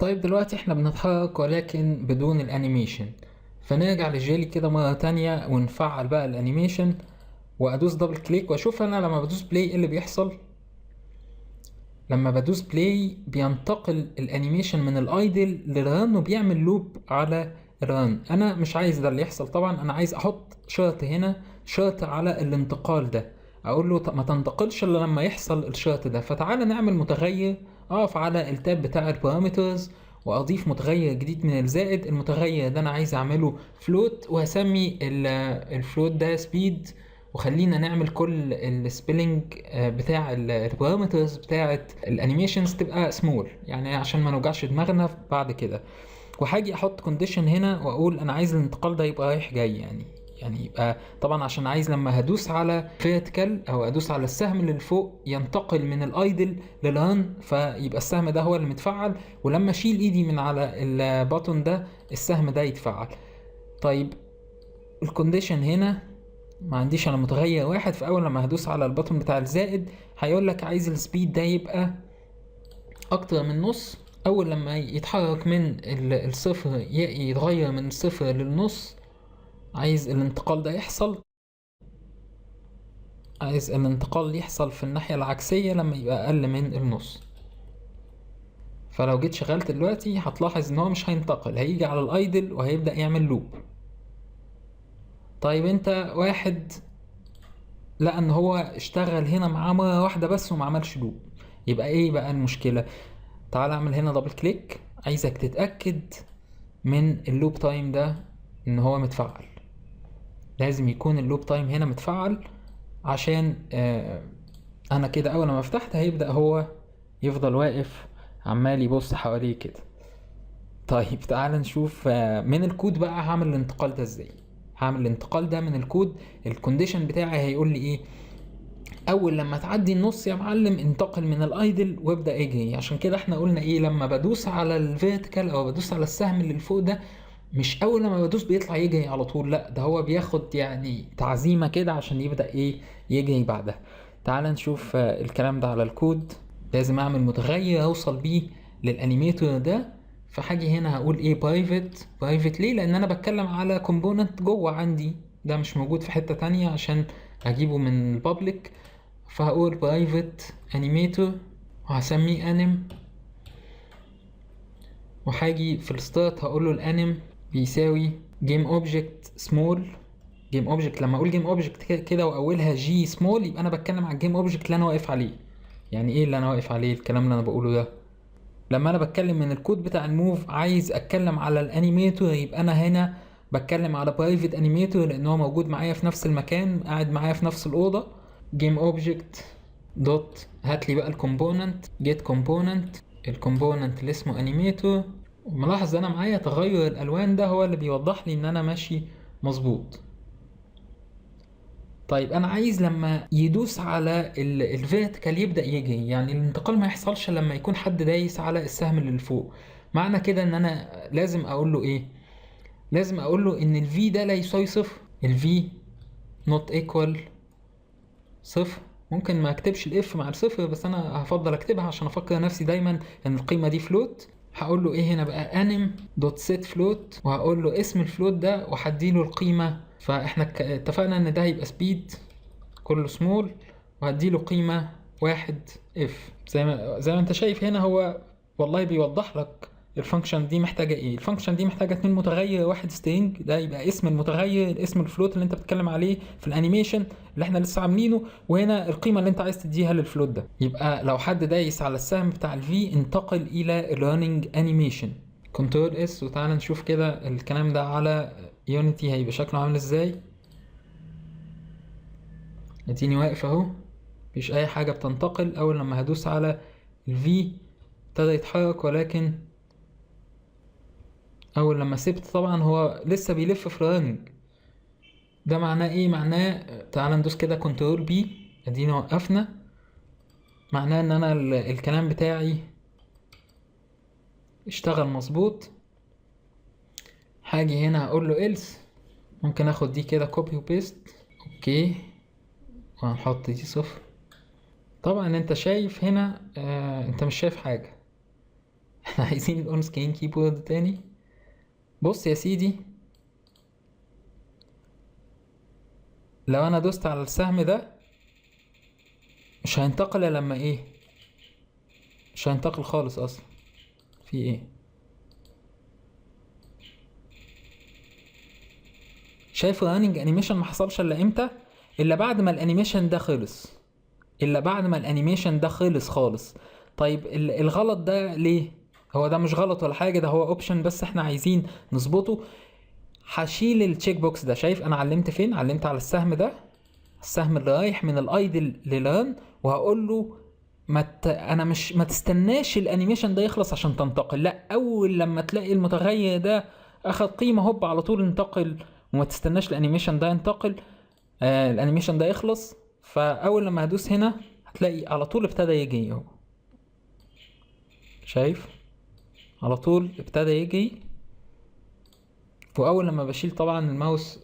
طيب دلوقتي احنا بنتحرك ولكن بدون الانيميشن، فنرجع للجيلي كده مرة تانية ونفعل بقى الانيميشن وادوس دبل كليك واشوف انا لما بدوس بلاي ايه اللي بيحصل. لما بدوس بلاي بينتقل الانيميشن من الايدل للرن وبيعمل لوب على الرن. انا مش عايز ده اللي يحصل طبعا، انا عايز احط شرط هنا، شرط على الانتقال ده، اقول له ما تنتقلش الا لما يحصل الشرط ده. فتعالى نعمل متغير، اقف على التاب بتاع البارامترز واضيف متغير جديد من الزائد. المتغير ده انا عايز اعمله فلوت وهسمي الفلوت ده سبيد، وخلينا نعمل كل السبيلنج بتاع البارامترز بتاعه الانيميشنز تبقى سمول، يعني عشان ما نوجعش دماغنا بعد كده. وهاجي احط كونديشن هنا واقول انا عايز الانتقال ده يبقى رايح جاي، يعني يبقى طبعا عشان عايز لما هدوس على فيرتيكال او ادوس على السهم اللي فوق ينتقل من الايدل للران، فيبقى السهم ده هو اللي متفعل، ولما اشيل ايدي من على الباتون ده السهم ده يتفعل. طيب الكونديشن هنا ما عنديش انا متغير واحد، فاول لما هدوس على البطن بتاع الزائد هيقول لك عايز السبيد ده يبقى اكتر من نص. اول لما يتحرك من الصفر يتغير من الصفر للنص، عايز الانتقال ده يحصل، عايز الانتقال يحصل في الناحية العكسية لما يبقى اقل من النص. فلو جيت شغلت دلوقتي هتلاحظ ان هو مش هينتقل، هيجي على الايدل وهيبدأ يعمل لوب. طيب انت واحد لقى ان هو اشتغل هنا معاه مرة واحدة بس وما عملش لوب، يبقى ايه بقى المشكلة؟ تعال اعمل هنا دبل كليك، عايزك تتأكد من اللوب تايم ده ان هو متفعل. لازم يكون اللوب تايم هنا متفعل عشان انا كده اول ما فتحت هيبدأ هو يفضل واقف عمال يبص حواليه كده. طيب تعال نشوف من الكود بقى هعمل الانتقال ده ازاي. هعمل الانتقال ده من الكود. الكونديشن بتاعي هيقول لي ايه؟ اول لما تعدي النص يا معلم انتقل من الايدل وابدا اجري. عشان كده احنا قلنا ايه، لما بدوس على الفيرتيكال او بدوس على السهم اللي فوق ده، مش اول لما بدوس بيطلع يجري على طول، لا ده هو بياخد يعني تعزيمة كده عشان يبدا ايه، يجري بعدها. تعال نشوف الكلام ده على الكود. لازم اعمل متغير اوصل بيه للانيميتور ده. فحاجي هنا هقول ايه، برايفت ليه؟ لان انا بتكلم على كومبوننت جوه عندي، ده مش موجود في حتة تانية عشان اجيبه من البابليك. فهقول برايفت انيميتور وهسميه انيم، وهاجي في الستارت هقول له الانيم بيساوي جيم اوبجكت سمول. جيم اوبجكت، لما اقول جيم اوبجكت كده واولها جي سمول يبقى انا بتكلم على الجيم اوبجكت اللي انا واقف عليه. يعني ايه اللي انا واقف عليه الكلام اللي انا بقوله ده؟ لما انا بتكلم من الكود بتاع الموف عايز اتكلم على الانيميتور، يبقى انا هنا بتكلم على برايفت انيميتور لان هو موجود معايا في نفس المكان، قاعد معايا في نفس الاوضه. جيم اوبجكت دوت هات لي بقى الكومبوننت، جيت كومبوننت، الكومبوننت اللي اسمه انيميتور. ملاحظ انا معايا تغير الالوان ده هو اللي بيوضح لي ان انا ماشي مظبوط. طيب انا عايز لما يدوس على الفيرتيكال يبدأ يجري، يعني الانتقال ما يحصلش لما يكون حد دايس على السهم اللي فوق. معنى كده ان انا لازم اقول له ايه؟ لازم اقول له ان الفي ده لا يساوي صفر، الفي not equal صفر. ممكن ما اكتبش الاف مع الصفر، بس انا هفضل اكتبها عشان افكر نفسي دايما ان القيمة دي فلوت. هقول له ايه هنا بقى، انيم دوت سيت فلوت، وهقول له اسم الفلوت ده وهديله القيمة. فاحنا اتفقنا ان ده هيبقى سبيد كله سمول، وهديله قيمة واحد اف. زي ما انت شايف هنا هو والله بيوضح لك الفانكشن دي محتاجة ايه. الفانكشن دي محتاجة اتنين متغير واحد سترينج، ده يبقى اسم المتغير، اسم الفلوت اللي انت بتتكلم عليه في الانيميشن اللي احنا لسه عاملينه، وهنا القيمة اللي انت عايز تديها للفلوت ده. يبقى لو حد دايس على السهم بتاع الفي انتقل الى الرننج انيميشن. كنترول اس وتعالى نشوف كده الكلام ده على يونيتي هيبقى شكله عامل ازاي. اديني واقف اهو، مفيش اي حاجة بتنتقل. اول لما هدوس على الفي ابتدى يتحرك، ولكن اول لما سبت طبعا هو لسه بيلف في راننج. ده معناه ايه؟ معناه تعال ندوس كده كنترول بي، ادينا وقفنا. معناه ان انا الكلام بتاعي اشتغل مظبوط. هاجي هنا هقول له else، ممكن اخد دي كده كوبي وبيست، اوكي، وهنحط دي صفر. طبعا انت شايف هنا انت مش شايف حاجة احنا عايزين الاون سكرين كيبورد تاني. بص يا سيدي، لو انا دوست على السهم ده مش هينتقل إلا لما ايه، مش هينتقل خالص اصلا. في ايه؟ شايف الرننج انيميشن ما حصلش الا امتى؟ الا بعد ما الانيميشن ده خلص، الا بعد ما الانيميشن ده خلص خالص. طيب الغلط ده ليه؟ هو ده مش غلط ولا حاجه، ده هو اوبشن بس احنا عايزين نظبطه. هشيل التشيك بوكس ده. شايف انا علمت فين؟ علمت على السهم ده، السهم اللي رايح من الايدل للرن، وهقول له انا مش ما تستناش الانيميشن ده يخلص عشان تنتقل، لا، اول لما تلاقي المتغير ده اخد قيمه هوب على طول انتقل، وما تستناش الانيميشن ده ينتقل، الانيميشن ده يخلص. فاول لما هدوس هنا هتلاقي على طول ابتدى يجي اهو. شايف على طول ابتدى يجي. واول لما بشيل طبعا الماوس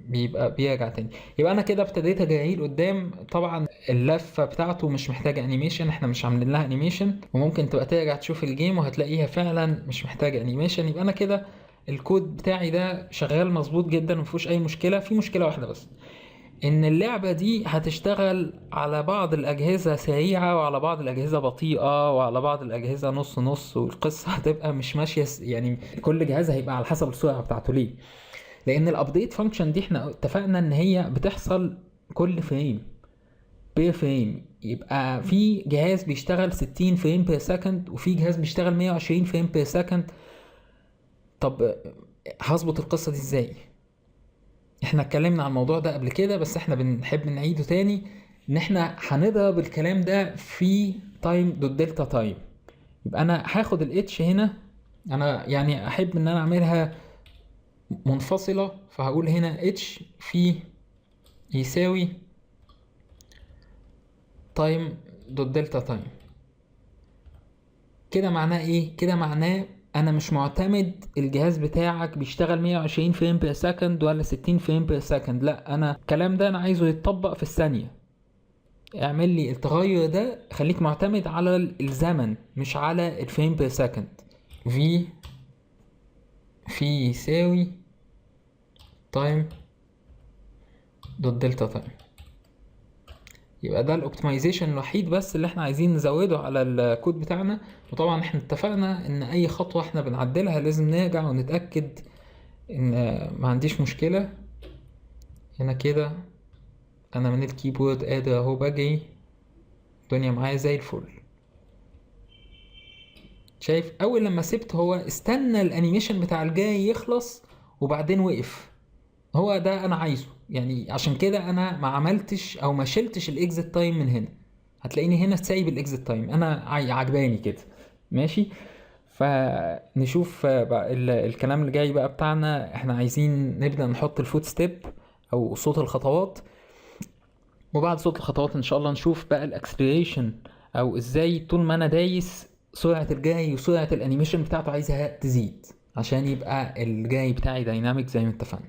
بيبقى بيرجع تاني. يبقى انا كده ابتديت اجريه لقدام. طبعا اللفه بتاعته مش محتاجه انيميشن، احنا مش عاملين لها انيميشن، وممكن تبقى ترجع تشوف الجيم وهتلاقيها فعلا مش محتاجه انيميشن. يبقى انا كده الكود بتاعي ده شغال مظبوط جدا ومفيهوش اي مشكله. في مشكله واحده بس، ان اللعبة دي هتشتغل على بعض الاجهزة سريعة وعلى بعض الاجهزة بطيئة وعلى بعض الاجهزة نص نص، والقصة هتبقى مش ماشية يعني كل جهاز هيبقى على حسب السرعة بتاعته. ليه؟ لان الابديت فانكشن دي احنا اتفقنا ان هي بتحصل كل فريم بير فريم. يبقى في جهاز بيشتغل 60 فريم بير سكند وفي جهاز بيشتغل 120 فريم بير سكند. طب هظبط القصة دي ازاي؟ احنا اتكلمنا عن الموضوع ده قبل كده، بس احنا بنحب نعيده تاني، ان احنا هنضرب الكلام ده في تايم دوت دلتا تايم. يبقى انا هاخد الاتش هنا، انا يعني احب ان انا اعملها منفصلة، فهقول هنا اتش في يساوي تايم دوت دلتا تايم. كده معناه ايه؟ كده معناه انا مش معتمد الجهاز بتاعك بيشتغل 120 فريم بير سكند ولا 60 فريم بير سكند، لا، انا الكلام ده انا عايزه يتطبق في الثانية. اعمل لي التغير ده، خليك معتمد على الزمن مش على الفريم بير سكند. في يساوي تايم دوت دلتا تايم. يبقى ده الاوبتمايزيشن الوحيد بس اللي احنا عايزين نزوده على الكود بتاعنا. وطبعا احنا اتفقنا ان اي خطوة احنا بنعدلها لازم نرجع ونتأكد ان ما عنديش مشكلة. هنا كده انا من الكيبورد قادر اهو بجري، الدنيا معايا زي الفل. شايف اول لما سبت هو استنى الانيميشن بتاع الجاي يخلص وبعدين وقف. هو ده انا عايزه يعني، عشان كده انا ما عملتش او ما شلتش الاكزit تايم من هنا. هتلاقيني هنا سايب الاكزit تايم، انا عجباني كده ماشي. فنشوف بقى الكلام اللي جاي بقى بتاعنا. احنا عايزين نبدأ نحط الفوت ستيب او صوت الخطوات، وبعد صوت الخطوات ان شاء الله نشوف بقى الاكسلريشن، او ازاي طول ما انا دايس سرعة الجاي وسرعة الانيميشن بتاعته عايزها تزيد عشان يبقى الجاي بتاعي دايناميك زي ما اتفقنا.